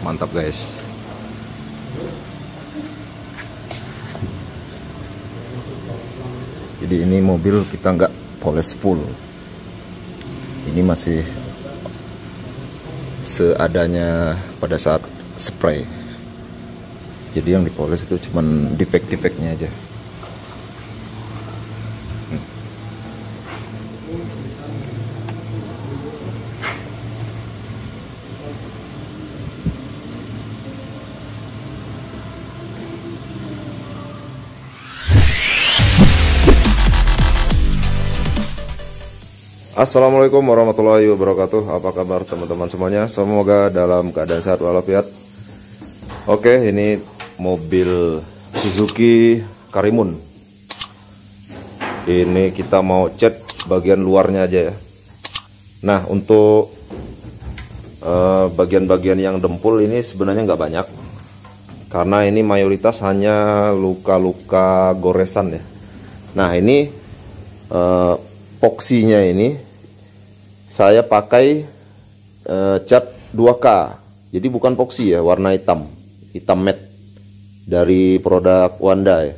Mantap guys. Jadi ini mobil kita nggak poles full, ini masih seadanya pada saat spray. Jadi yang dipoles itu cuman defek-defeknya aja. Assalamualaikum warahmatullahi wabarakatuh. Apa kabar teman-teman semuanya? Semoga dalam keadaan sehat walafiat. Oke, ini mobil Suzuki Karimun. Ini kita mau cat bagian luarnya aja ya. Nah, untuk bagian-bagian yang dempul ini sebenarnya nggak banyak, karena ini mayoritas hanya luka-luka goresan ya. Nah, ini epoksinya ini saya pakai cat 2K, jadi bukan epoksi ya, warna hitam matte dari produk Wanda ya.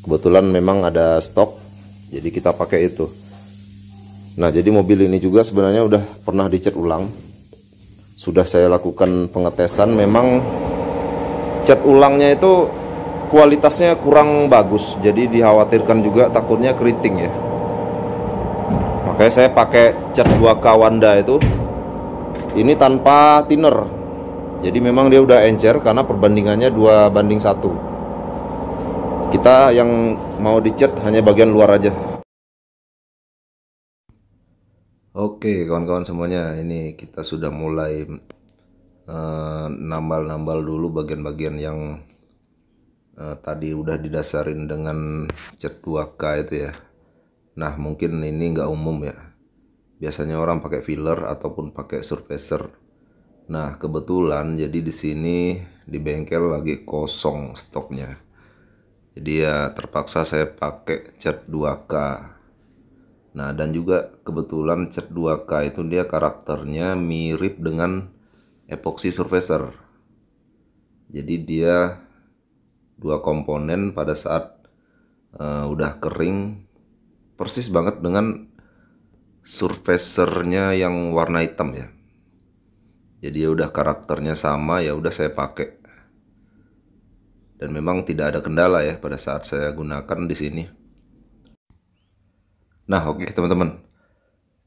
Kebetulan memang ada stok, jadi kita pakai itu. Nah, jadi mobil ini juga sebenarnya udah pernah dicat ulang, sudah saya lakukan pengetesan. Memang cat ulangnya itu kualitasnya kurang bagus, jadi dikhawatirkan juga takutnya keriting ya. Makanya saya pakai cat 2K Wanda itu, ini tanpa thinner. Jadi memang dia udah encer karena perbandingannya 2:1. Kita yang mau dicat hanya bagian luar aja. Oke kawan-kawan semuanya, ini kita sudah mulai nambal-nambal dulu bagian-bagian yang tadi udah didasarin dengan cat 2K itu ya. Nah, mungkin ini nggak umum ya. Biasanya orang pakai filler ataupun pakai surfacer. Nah, kebetulan jadi di sini di bengkel lagi kosong stoknya. Jadi ya terpaksa saya pakai cat 2K. Nah, dan juga kebetulan cat 2K itu dia karakternya mirip dengan epoxy surfacer. Jadi dia dua komponen pada saat udah kering persis banget dengan surfacernya yang warna hitam ya. Jadi ya udah karakternya sama, ya udah saya pakai. Dan memang tidak ada kendala ya pada saat saya gunakan di sini. Nah, oke teman-teman.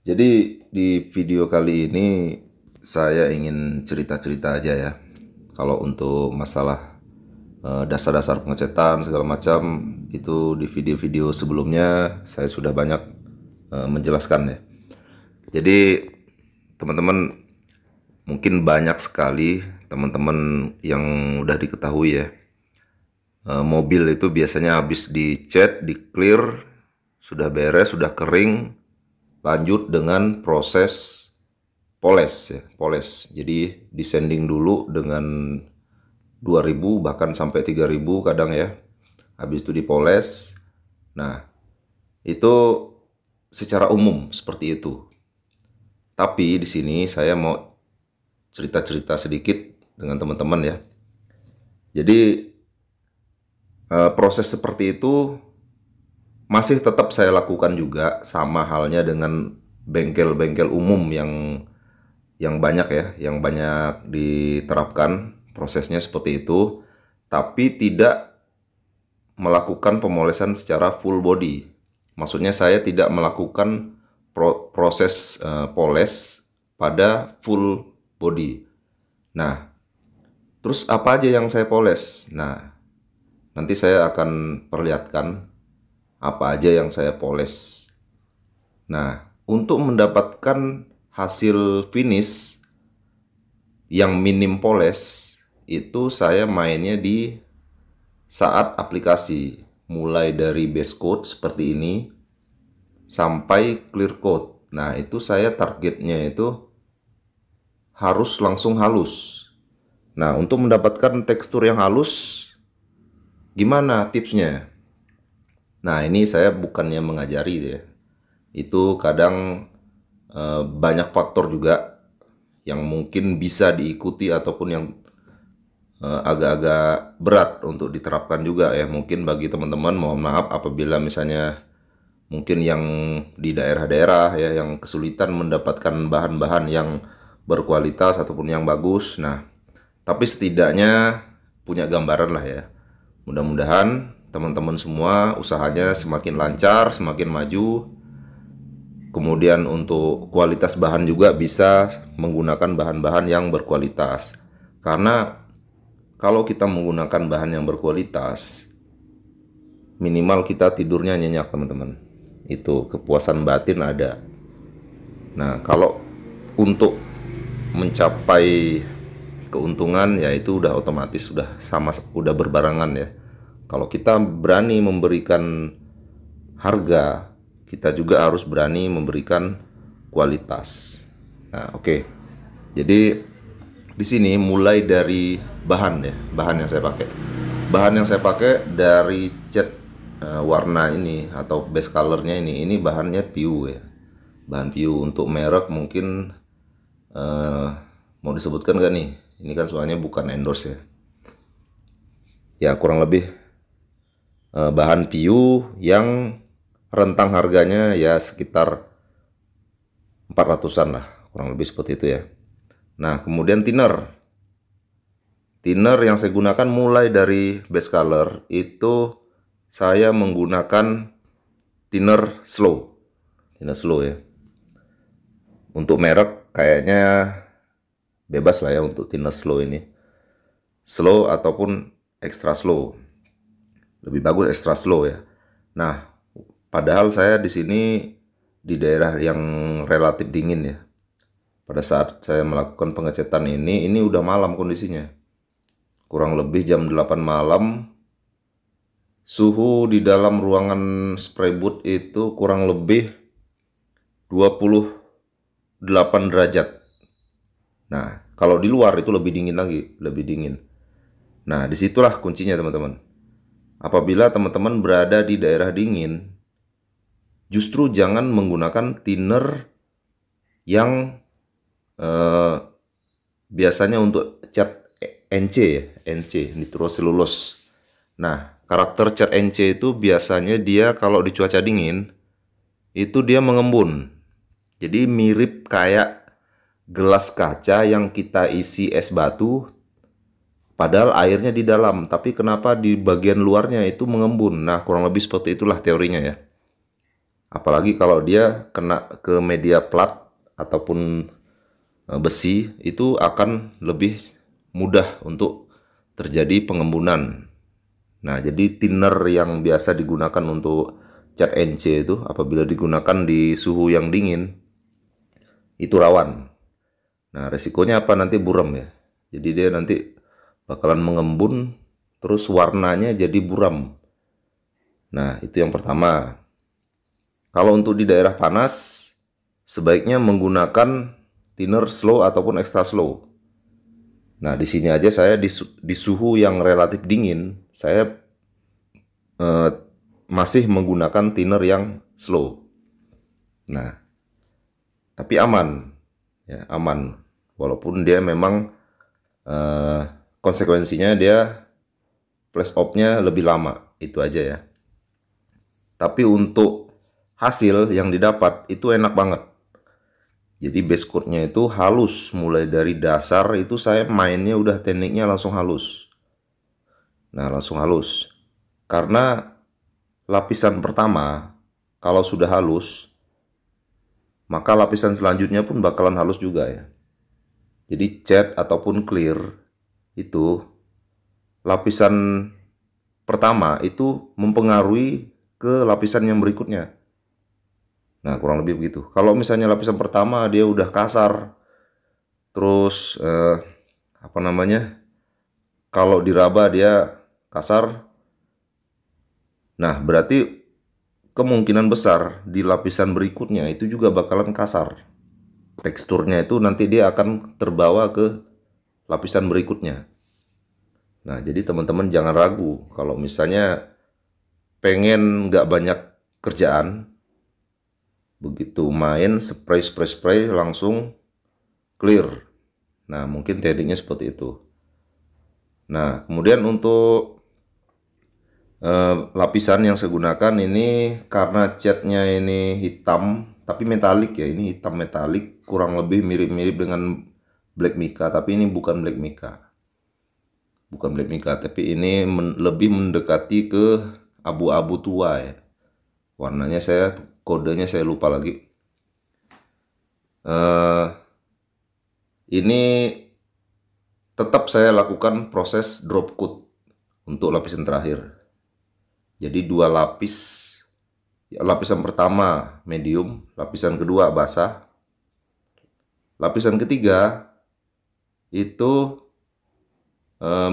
Jadi di video kali ini saya ingin cerita-cerita aja ya. Kalau untuk masalah dasar-dasar pengecatan segala macam itu di video-video sebelumnya saya sudah banyak menjelaskan ya. Jadi teman-teman mungkin banyak sekali teman-teman yang udah diketahui ya, mobil itu biasanya habis dicat, di clear, sudah beres, sudah kering, lanjut dengan proses poles ya, poles. Jadi descending dulu dengan 2000 bahkan sampai 3000 kadang ya. Habis itu dipoles. Nah, itu secara umum seperti itu. Tapi di sini saya mau cerita-cerita sedikit dengan teman-teman ya. Jadi proses seperti itu masih tetap saya lakukan juga, sama halnya dengan bengkel-bengkel umum yang banyak ya, yang banyak diterapkan. Prosesnya seperti itu, tapi tidak melakukan pemolesan secara full body. Maksudnya saya tidak melakukan proses poles pada full body. Nah, terus apa aja yang saya poles? Nah, nanti saya akan perlihatkan apa aja yang saya poles. Nah, untuk mendapatkan hasil finish yang minim poles, itu saya mainnya di saat aplikasi, mulai dari base coat seperti ini sampai clear coat. Nah, itu saya targetnya itu harus langsung halus. Nah, untuk mendapatkan tekstur yang halus, gimana tipsnya? Nah, ini saya bukannya mengajari ya. Itu kadang banyak faktor juga yang mungkin bisa diikuti ataupun yang agak-agak berat untuk diterapkan juga ya. Mungkin bagi teman-teman, mohon maaf apabila misalnya mungkin yang di daerah-daerah ya yang kesulitan mendapatkan bahan-bahan yang berkualitas ataupun yang bagus. Nah, tapi setidaknya punya gambaran lah ya. Mudah-mudahan teman-teman semua usahanya semakin lancar, semakin maju. Kemudian untuk kualitas bahan juga bisa menggunakan bahan-bahan yang berkualitas. Karena kalau kita menggunakan bahan yang berkualitas, minimal kita tidurnya nyenyak teman-teman. Itu kepuasan batin ada. Nah, kalau untuk mencapai keuntungan ya itu udah otomatis udah berbarengan ya. Kalau kita berani memberikan harga, kita juga harus berani memberikan kualitas. Nah, oke. Jadi di sini mulai dari bahan ya, bahan yang saya pakai. Bahan yang saya pakai dari cat warna ini atau base colornya ini bahannya PU ya. Bahan PU. Untuk merek mungkin mau disebutkan gak nih? Ini kan soalnya bukan endorse ya. Ya kurang lebih bahan PU yang rentang harganya ya sekitar 400-an lah, kurang lebih seperti itu ya. Nah, kemudian thinner yang saya gunakan mulai dari base color itu saya menggunakan thinner slow ya. Untuk merek kayaknya bebas lah ya untuk thinner slow ini, slow ataupun extra slow. Lebih bagus extra slow ya. Nah, padahal saya di sini di daerah yang relatif dingin ya. Pada saat saya melakukan pengecetan ini udah malam kondisinya. Kurang lebih jam 8 malam. Suhu di dalam ruangan spray booth itu kurang lebih 28 derajat. Nah, kalau di luar itu lebih dingin lagi, lebih dingin. Nah, disitulah kuncinya teman-teman. Apabila teman-teman berada di daerah dingin, justru jangan menggunakan thinner yang biasanya untuk cat NC ya, NC, nitroselulose. Nah, karakter cat NC itu biasanya dia kalau di cuaca dingin, itu dia mengembun. Jadi mirip kayak gelas kaca yang kita isi es batu, padahal airnya di dalam, tapi kenapa di bagian luarnya itu mengembun. Nah, kurang lebih seperti itulah teorinya ya. Apalagi kalau dia kena ke media plat ataupun besi, itu akan lebih mudah untuk terjadi pengembunan. Nah, jadi thinner yang biasa digunakan untuk cat NC itu apabila digunakan di suhu yang dingin, itu rawan. Nah, resikonya apa? Nanti buram ya. Jadi dia nanti bakalan mengembun, terus warnanya jadi buram. Nah, itu yang pertama. Kalau untuk di daerah panas, sebaiknya menggunakan thinner slow ataupun extra slow. Nah, di sini aja saya di suhu yang relatif dingin, saya masih menggunakan thinner yang slow. Nah, tapi aman, ya aman. Walaupun dia memang konsekuensinya dia flash off-nya lebih lama, itu aja ya. Tapi untuk hasil yang didapat itu enak banget. Jadi base coat-nya itu halus, mulai dari dasar itu saya mainnya udah tekniknya langsung halus. Nah, langsung halus. Karena lapisan pertama kalau sudah halus, maka lapisan selanjutnya pun bakalan halus juga ya. Jadi cat ataupun clear itu lapisan pertama itu mempengaruhi ke lapisan yang berikutnya. Nah, kurang lebih begitu. Kalau misalnya lapisan pertama dia udah kasar, terus kalau diraba dia kasar, nah berarti kemungkinan besar di lapisan berikutnya itu juga bakalan kasar. Teksturnya itu nanti dia akan terbawa ke lapisan berikutnya. Nah, jadi teman-teman jangan ragu kalau misalnya pengen nggak banyak kerjaan, begitu main spray langsung clear. Nah, mungkin tekniknya seperti itu. Nah, kemudian untuk lapisan yang saya gunakan ini, karena catnya ini hitam tapi metalik ya, ini hitam metalik, kurang lebih mirip-mirip dengan black mica, tapi ini bukan black mica. Bukan black mica, tapi ini lebih mendekati ke abu-abu tua ya. Warnanya kodenya saya lupa lagi. Ini tetap saya lakukan proses drop coat untuk lapisan terakhir. Jadi 2 lapis, lapisan pertama medium, lapisan kedua basah, lapisan ketiga itu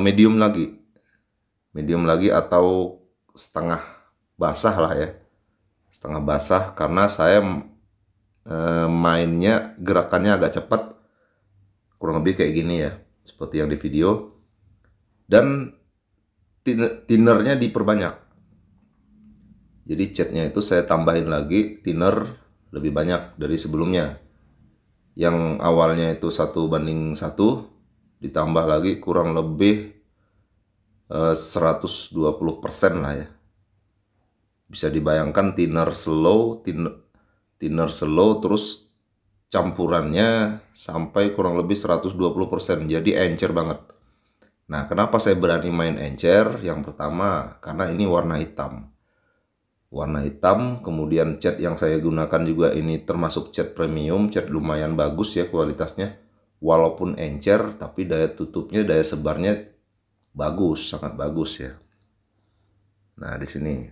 medium lagi atau setengah basah lah ya, setengah basah, karena saya mainnya gerakannya agak cepat, kurang lebih kayak gini ya, seperti yang di video. Dan thinnernya diperbanyak. Jadi catnya itu saya tambahin lagi thinner lebih banyak dari sebelumnya. Yang awalnya itu 1:1, ditambah lagi kurang lebih 120% lah ya. Bisa dibayangkan thinner slow terus campurannya sampai kurang lebih 120%. Jadi encer banget. Nah, kenapa saya berani main encer? Yang pertama, karena ini warna hitam. Kemudian cat yang saya gunakan juga ini termasuk cat premium, cat lumayan bagus ya kualitasnya. Walaupun encer, tapi daya tutupnya, daya sebarnya bagus, sangat bagus ya. Nah, di sini.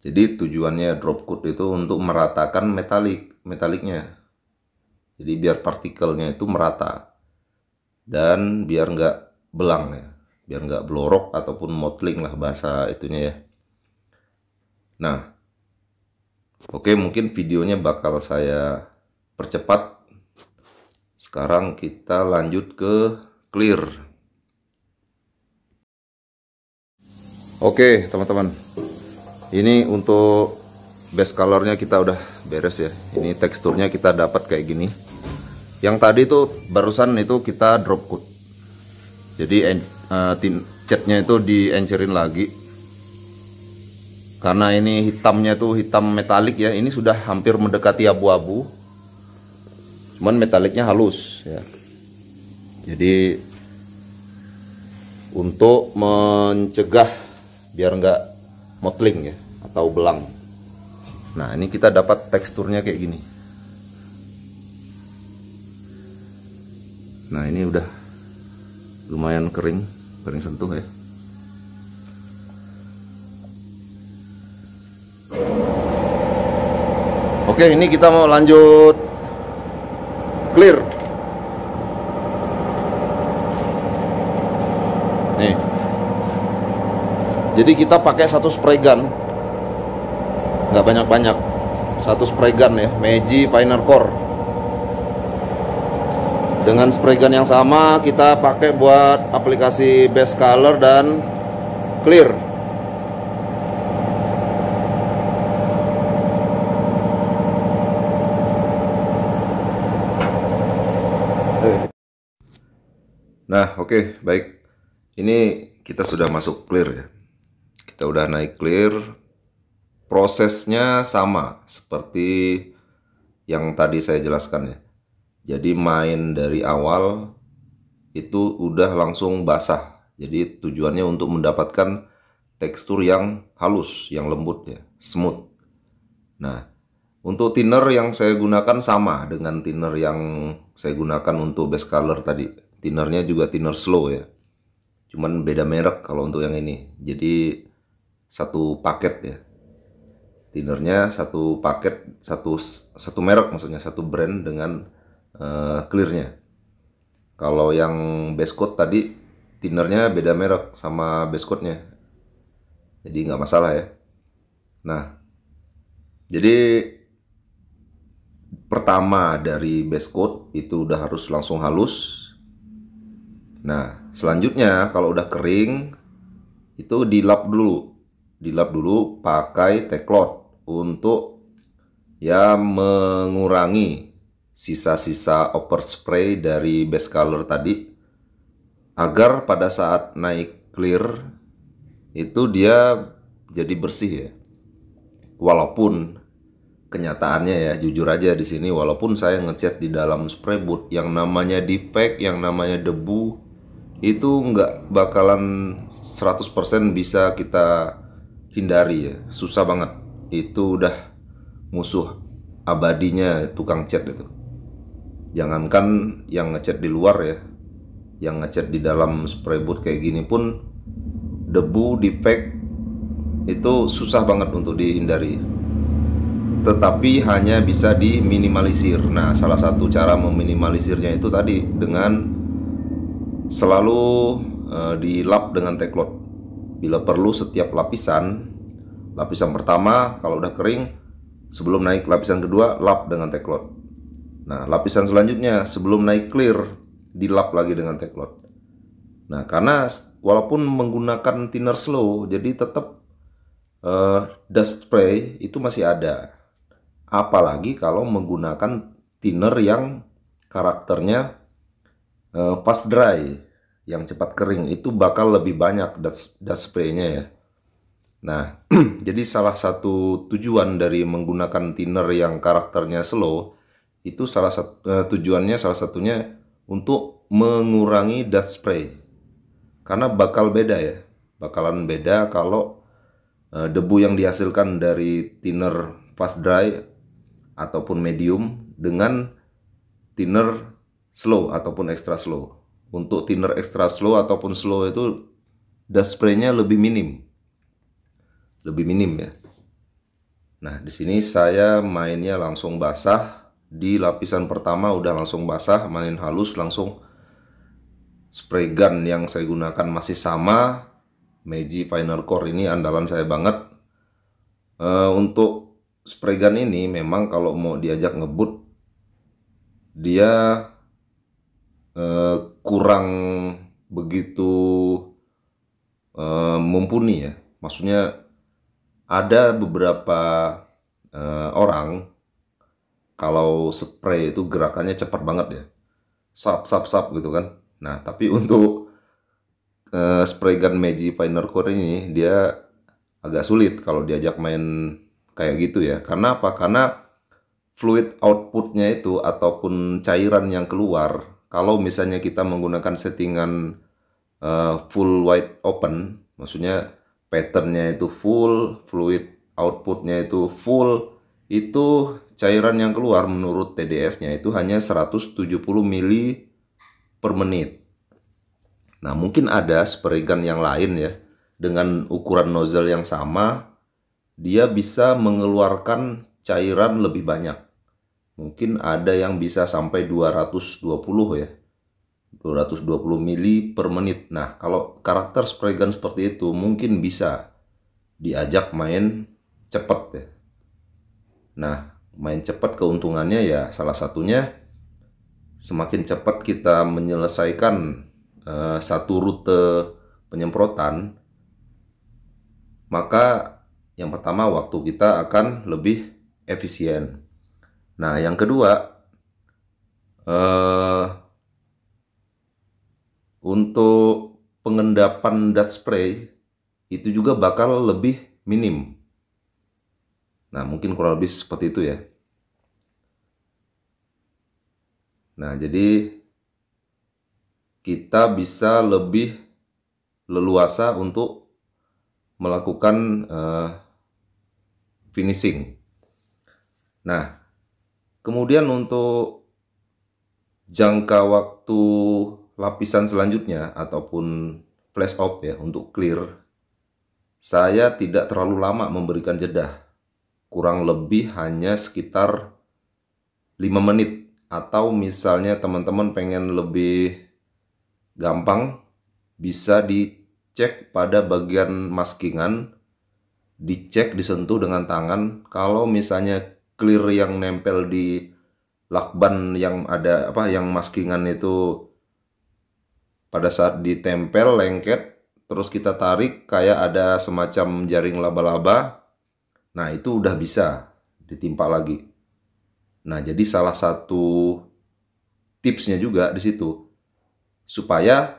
Jadi tujuannya drop coat itu untuk meratakan metaliknya. Jadi biar partikelnya itu merata. Dan biar nggak belang ya. Biar nggak blorok ataupun mottling lah bahasa itunya ya. Nah, oke, mungkin videonya bakal saya percepat. Sekarang kita lanjut ke clear. Oke, teman-teman. Ini untuk base colornya kita udah beres ya. Ini teksturnya kita dapat kayak gini. Yang tadi tuh barusan itu kita drop coat. Jadi catnya itu diencerin lagi. Karena ini hitamnya tuh hitam metalik ya, ini sudah hampir mendekati abu-abu, cuman metaliknya halus ya. Jadi untuk mencegah biar nggak mottling ya atau belang. Nah, ini kita dapat teksturnya kayak gini. Nah, ini udah lumayan kering sentuh ya. Oke, ini kita mau lanjut clear. Nih. Jadi kita pakai satu spray gun. Nggak banyak-banyak. Satu spray gun ya, Meiji Finer Core. Dengan spray gun yang sama kita pakai buat aplikasi base color dan clear. Nah, oke, baik. Ini kita sudah masuk clear ya. Kita udah naik clear. Prosesnya sama seperti yang tadi saya jelaskan ya. Jadi main dari awal itu udah langsung basah. Jadi tujuannya untuk mendapatkan tekstur yang halus, yang lembut ya, smooth. Nah, untuk thinner yang saya gunakan sama dengan thinner yang saya gunakan untuk base color tadi. Thinnernya juga thinner slow ya. Cuman beda merek kalau untuk yang ini. Jadi satu paket ya. Thinnernya satu paket, satu merek maksudnya, satu brand dengan clearnya. Kalau yang base coat tadi thinnernya beda merek sama base coatnya. Jadi nggak masalah ya. Nah, jadi pertama dari base coat itu udah harus langsung halus. Nah, selanjutnya kalau udah kering itu dilap dulu pakai teclot untuk ya mengurangi sisa-sisa overspray dari base color tadi, agar pada saat naik clear itu dia jadi bersih ya. Walaupun kenyataannya ya, jujur aja di sini, walaupun saya ngecat di dalam spray booth, yang namanya defect, yang namanya debu itu nggak bakalan 100% bisa kita hindari ya. Susah banget. Itu udah musuh abadinya tukang cat itu. Jangankan yang ngecat di luar ya, yang ngecat di dalam spray booth kayak gini pun debu, defect itu susah banget untuk dihindari. Tetapi hanya bisa diminimalisir. Nah, salah satu cara meminimalisirnya itu tadi dengan selalu dilap dengan teklot. Bila perlu setiap lapisan pertama kalau udah kering, sebelum naik lapisan kedua lap dengan teklot. Nah, lapisan selanjutnya sebelum naik clear dilap lagi dengan teklot. Nah, karena walaupun menggunakan thinner slow, jadi tetap dust spray itu masih ada. Apalagi kalau menggunakan thinner yang karakternya fast dry, yang cepat kering, itu bakal lebih banyak dust spray-nya ya. Nah, jadi salah satu tujuan dari menggunakan thinner yang karakternya slow itu tujuannya salah satunya untuk mengurangi dust spray. Karena bakal beda ya, bakalan beda kalau debu yang dihasilkan dari thinner fast dry ataupun medium dengan thinner slow ataupun extra slow. Untuk thinner extra slow ataupun slow itu dust spray-nya lebih minim. Lebih minim ya. Nah, di sini saya mainnya langsung basah. Di lapisan pertama udah langsung basah, main halus langsung. Spray gun yang saya gunakan masih sama, Meiji Final Core ini andalan saya banget. Untuk spray gun ini memang kalau mau diajak ngebut dia kurang begitu mumpuni ya. Maksudnya ada beberapa orang kalau spray itu gerakannya cepat banget ya, sap gitu kan. Nah, tapi untuk spray gun Meiji Final Core ini dia agak sulit kalau diajak main kayak gitu ya. Karena apa? Karena fluid outputnya itu ataupun cairan yang keluar, kalau misalnya kita menggunakan settingan full wide open, maksudnya patternnya itu full, fluid outputnya itu full, itu cairan yang keluar menurut TDS-nya itu hanya 170 mili per menit. Nah, mungkin ada spray gun yang lain ya, dengan ukuran nozzle yang sama, dia bisa mengeluarkan cairan lebih banyak. Mungkin ada yang bisa sampai 220 ya, 220 mili per menit. Nah, kalau karakter spray gun seperti itu mungkin bisa diajak main cepat ya. Nah, main cepat keuntungannya ya salah satunya semakin cepat kita menyelesaikan satu rute penyemprotan, maka yang pertama waktu kita akan lebih efisien. Nah, yang kedua, untuk pengendapan dust spray itu juga bakal lebih minim. Nah, mungkin kurang lebih seperti itu ya. Nah, jadi kita bisa lebih leluasa untuk melakukan finishing. Nah, kemudian untuk jangka waktu lapisan selanjutnya ataupun flash off ya, untuk clear, saya tidak terlalu lama memberikan jeda. Kurang lebih hanya sekitar 5 menit. Atau misalnya teman-teman pengen lebih gampang, bisa dicek pada bagian maskingan, dicek, disentuh dengan tangan. Kalau misalnya clear yang nempel di lakban yang ada yang maskingan itu pada saat ditempel lengket, terus kita tarik kayak ada semacam jaring laba-laba, nah itu udah bisa ditimpa lagi. Nah, jadi salah satu tipsnya juga di situ supaya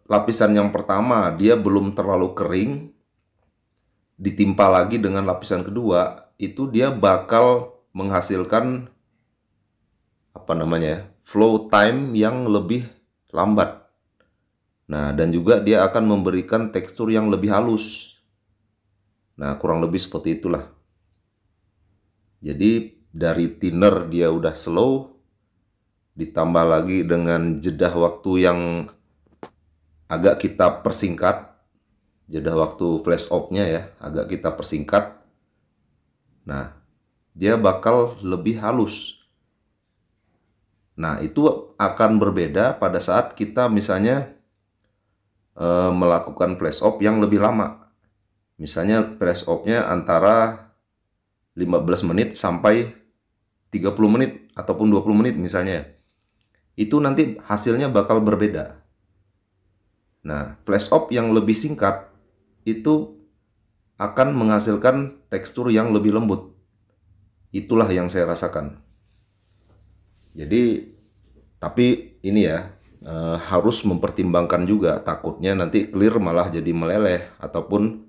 lapisan yang pertama dia belum terlalu kering, ditimpa lagi dengan lapisan kedua, itu dia bakal menghasilkan apa namanya ya, flow time yang lebih lambat. Nah, dan juga dia akan memberikan tekstur yang lebih halus. Nah, kurang lebih seperti itulah. Jadi dari thinner dia udah slow, ditambah lagi dengan jeda waktu yang agak kita persingkat, jeda waktu flash off-nya ya, agak kita persingkat. Nah, dia bakal lebih halus. Nah, itu akan berbeda pada saat kita misalnya melakukan flash off yang lebih lama. Misalnya flash off-nya antara 15 menit sampai 30 menit ataupun 20 menit misalnya. Itu nanti hasilnya bakal berbeda. Nah, flash off yang lebih singkat itu akan menghasilkan tekstur yang lebih lembut. Itulah yang saya rasakan. Jadi, tapi ini ya, harus mempertimbangkan juga, takutnya nanti clear malah jadi meleleh ataupun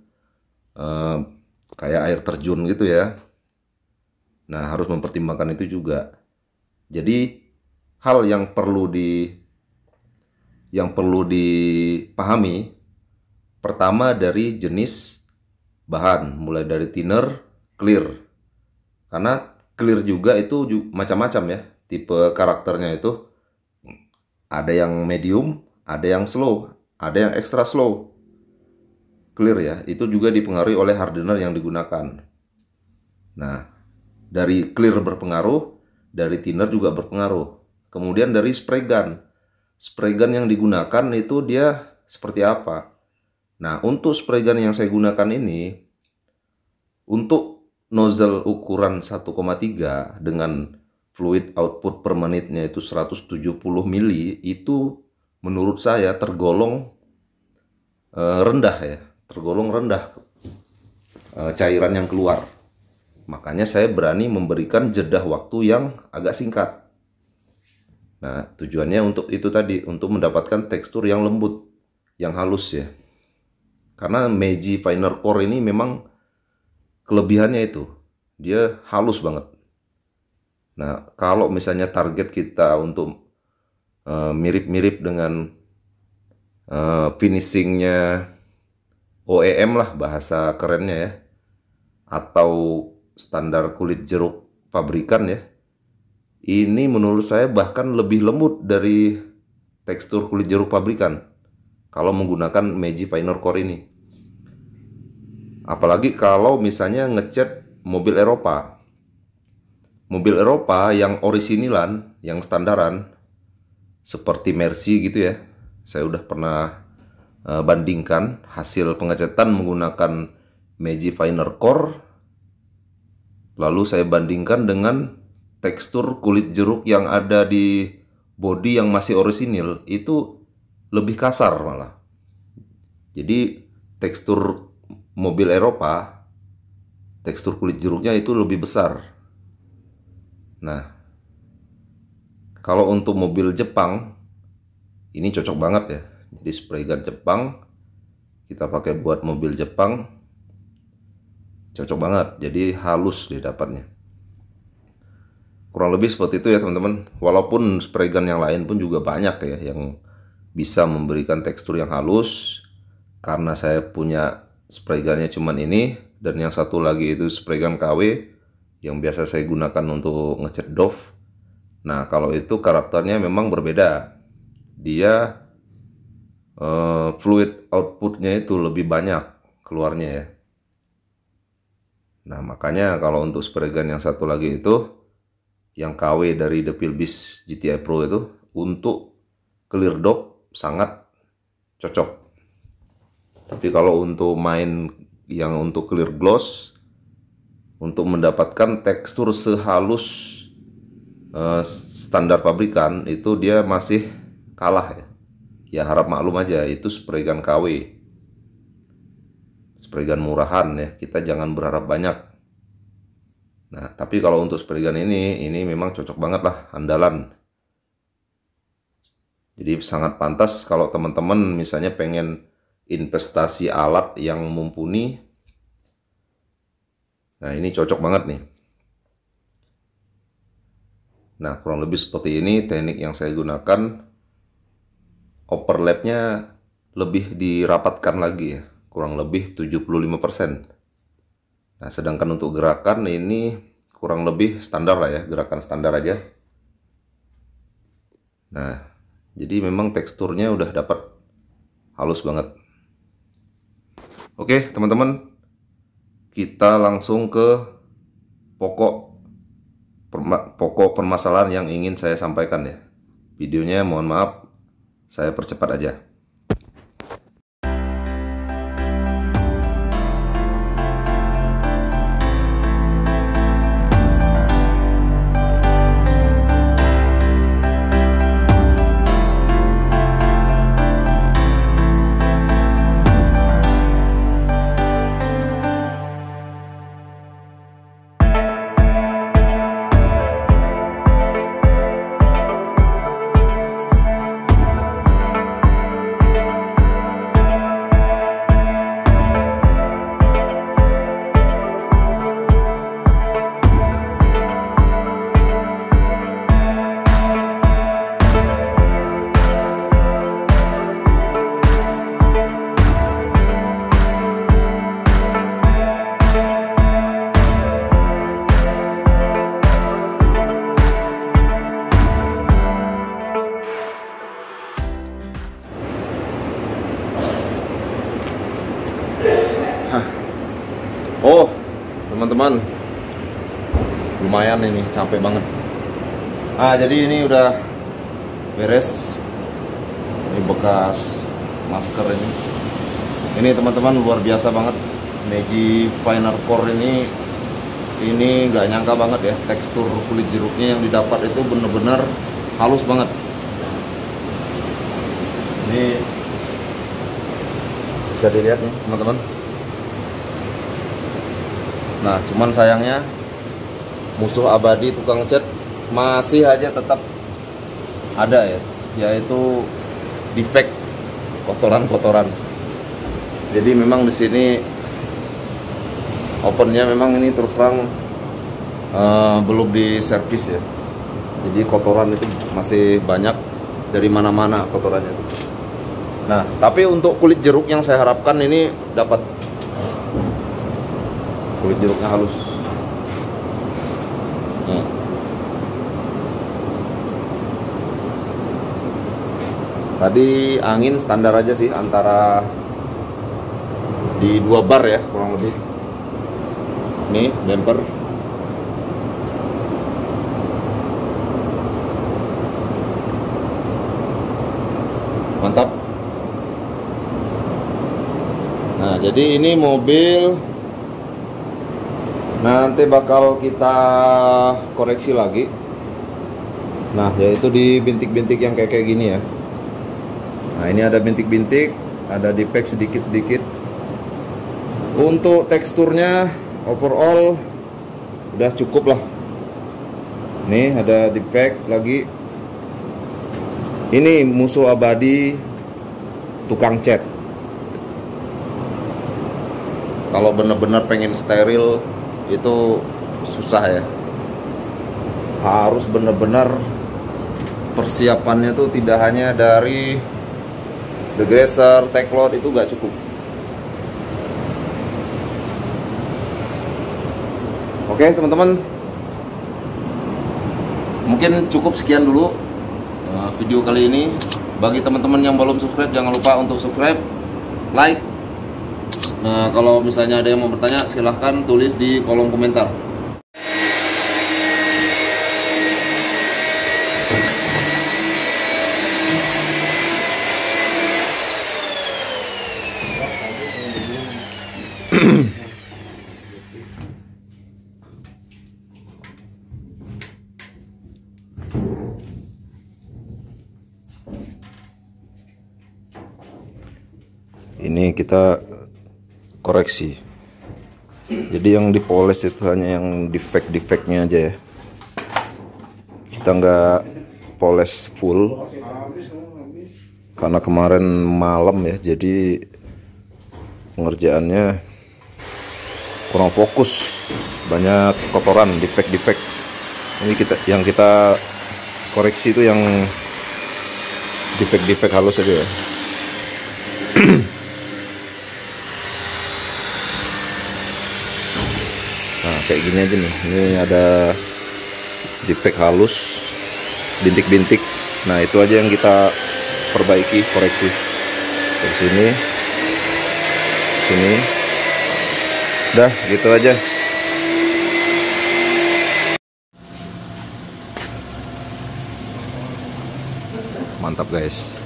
kayak air terjun gitu ya. Nah, harus mempertimbangkan itu juga. Jadi hal yang perlu dipahami pertama dari jenis bahan, mulai dari thinner, clear. Karena clear juga itu macam-macam ya, tipe karakternya itu. Ada yang medium, ada yang slow, ada yang extra slow. Clear ya, itu juga dipengaruhi oleh hardener yang digunakan. Nah, dari clear berpengaruh, dari thinner juga berpengaruh. Kemudian dari spray gun. Spray gun yang digunakan itu dia seperti apa? Nah, untuk spray gun yang saya gunakan ini, untuk nozzle ukuran 1,3 dengan fluid output per menitnya itu 170 mili, itu menurut saya tergolong rendah ya, tergolong rendah cairan yang keluar. Makanya saya berani memberikan jeda waktu yang agak singkat. Nah, tujuannya untuk itu tadi, untuk mendapatkan tekstur yang lembut, yang halus ya. Karena Meiji Finer Core ini memang kelebihannya itu, dia halus banget. Nah, kalau misalnya target kita untuk mirip-mirip dengan finishingnya OEM lah bahasa kerennya ya, atau standar kulit jeruk pabrikan ya, ini menurut saya bahkan lebih lembut dari tekstur kulit jeruk pabrikan kalau menggunakan Meiji Finer Core ini. Apalagi kalau misalnya ngecat mobil Eropa. Mobil Eropa yang orisinilan, yang standaran, seperti Mercy gitu ya. Saya udah pernah bandingkan hasil pengecatan menggunakan Meiji Finer Core. Lalu saya bandingkan dengan tekstur kulit jeruk yang ada di bodi yang masih orisinil, itu lebih kasar malah. Jadi tekstur mobil Eropa, tekstur kulit jeruknya itu lebih besar. Nah, kalau untuk mobil Jepang, ini cocok banget ya. Jadi spray gun Jepang, kita pakai buat mobil Jepang, cocok banget. Jadi halus dia dapatnya. Kurang lebih seperti itu ya teman-teman. Walaupun spray gun yang lain pun juga banyak ya yang bisa memberikan tekstur yang halus. Karena saya punya spray gunnya cuman ini, dan yang satu lagi itu spray gun KW yang biasa saya gunakan untuk ngecat Dove. Nah, kalau itu karakternya memang berbeda. Dia fluid outputnya itu lebih banyak keluarnya ya. Nah, makanya kalau untuk spray gun yang satu lagi itu, yang KW dari The Pilbis GTI Pro itu, untuk clear Dove sangat cocok. Tapi kalau untuk main yang untuk clear gloss, untuk mendapatkan tekstur sehalus standar pabrikan, itu dia masih kalah ya. Ya harap maklum aja, itu spray gun KW, spray gun murahan ya, kita jangan berharap banyak. Nah, tapi kalau untuk spray gun ini memang cocok banget lah, andalan. Jadi sangat pantas kalau teman-teman misalnya pengen investasi alat yang mumpuni. Nah, ini cocok banget nih. Nah, kurang lebih seperti ini teknik yang saya gunakan. Overlapnya lebih dirapatkan lagi ya, kurang lebih 75%. Nah, sedangkan untuk gerakan ini kurang lebih standar lah ya, gerakan standar aja. Nah, jadi memang teksturnya udah dapat halus banget. Oke, teman-teman, kita langsung ke pokok permasalahan yang ingin saya sampaikan ya. Videonya mohon maaf, saya percepat aja. Oh, teman-teman, lumayan ini, capek banget. Jadi ini udah beres. Ini bekas masker ini. Ini teman-teman luar biasa banget. Megi Finer Core ini nggak nyangka banget ya, tekstur kulit jeruknya yang didapat itu bener-bener halus banget. Ini bisa dilihat nih teman-teman. Nah, cuman sayangnya musuh abadi tukang cat masih aja tetap ada ya, yaitu defect, kotoran-kotoran. Jadi memang di sini opennya memang ini terus terang belum diservis ya. Jadi kotoran itu masih banyak dari mana-mana kotorannya. Nah, tapi untuk kulit jeruk yang saya harapkan ini dapat. Kulit jeruknya halus. Tadi angin standar aja sih, antara di 2 bar ya kurang lebih. Ini bumper. Mantap. Nah, jadi ini mobil nanti bakal kita koreksi lagi. Nah, yaitu di bintik-bintik yang kayak gini ya. Nah, ini ada bintik-bintik, ada defect sedikit-sedikit. Untuk teksturnya overall udah cukup lah. Nih ada defect lagi. Ini musuh abadi tukang cat. Kalau bener-bener pengen steril itu susah ya, harus benar-benar persiapannya tuh tidak hanya dari degreaser, taglot, itu gak cukup. Oke teman-teman, mungkin cukup sekian dulu video kali ini. Bagi teman-teman yang belum subscribe, jangan lupa untuk subscribe, like. Nah, kalau misalnya ada yang mau bertanya, silahkan tulis di kolom komentar. Ini kita koreksi. Jadi yang dipoles itu hanya yang defect-defectnya aja ya. Kita nggak poles full karena kemarin malam ya, jadi pengerjaannya kurang fokus, banyak kotoran, defect-defect. Ini yang kita koreksi itu yang defect-defect halus aja ya. Nah kayak gini aja nih, ini ada defect halus, bintik-bintik. Nah itu aja yang kita perbaiki, koreksi dari sini, sini, udah gitu aja. Mantap guys.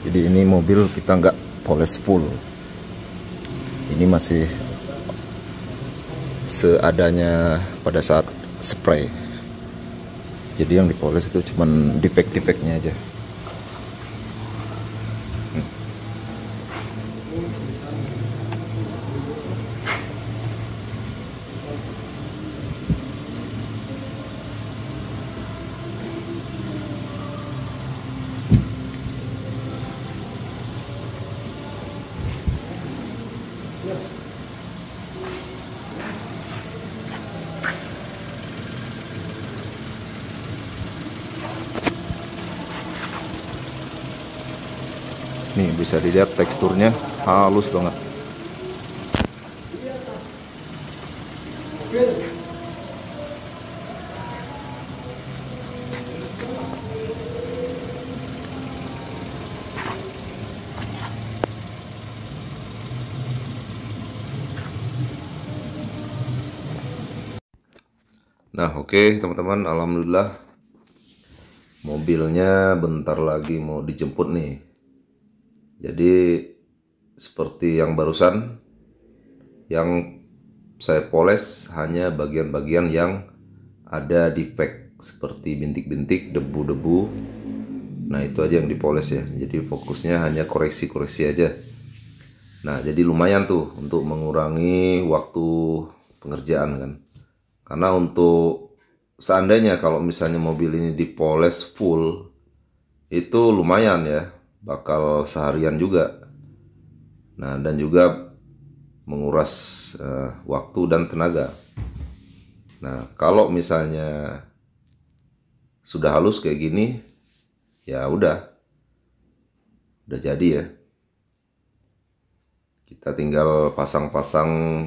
Jadi ini mobil kita nggak poles full, ini masih seadanya pada saat spray. Jadi yang dipoles itu cuman defect-defectnya aja. Nih bisa dilihat teksturnya halus banget. Nah oke teman-teman, alhamdulillah mobilnya bentar lagi mau dijemput nih. Jadi seperti yang barusan, yang saya poles hanya bagian-bagian yang ada defect seperti bintik-bintik, debu-debu. Nah itu aja yang dipoles ya. Jadi fokusnya hanya koreksi-koreksi aja. Nah jadi lumayan tuh untuk mengurangi waktu pengerjaan kan. Karena untuk seandainya kalau misalnya mobil ini dipoles full, itu lumayan ya, bakal seharian juga. Nah dan juga menguras waktu dan tenaga. Nah kalau misalnya sudah halus kayak gini, ya udah jadi ya. Kita tinggal pasang-pasang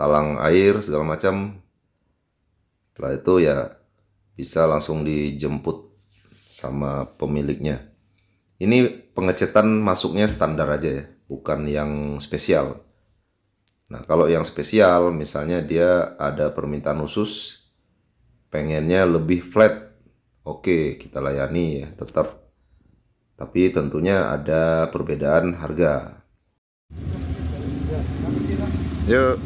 talang air segala macam. Setelah itu ya bisa langsung dijemput sama pemiliknya. Ini pengecetan masuknya standar aja ya, bukan yang spesial. Nah kalau yang spesial misalnya dia ada permintaan khusus, pengennya lebih flat, oke kita layani ya tetap. Tapi tentunya ada perbedaan harga. Yuk.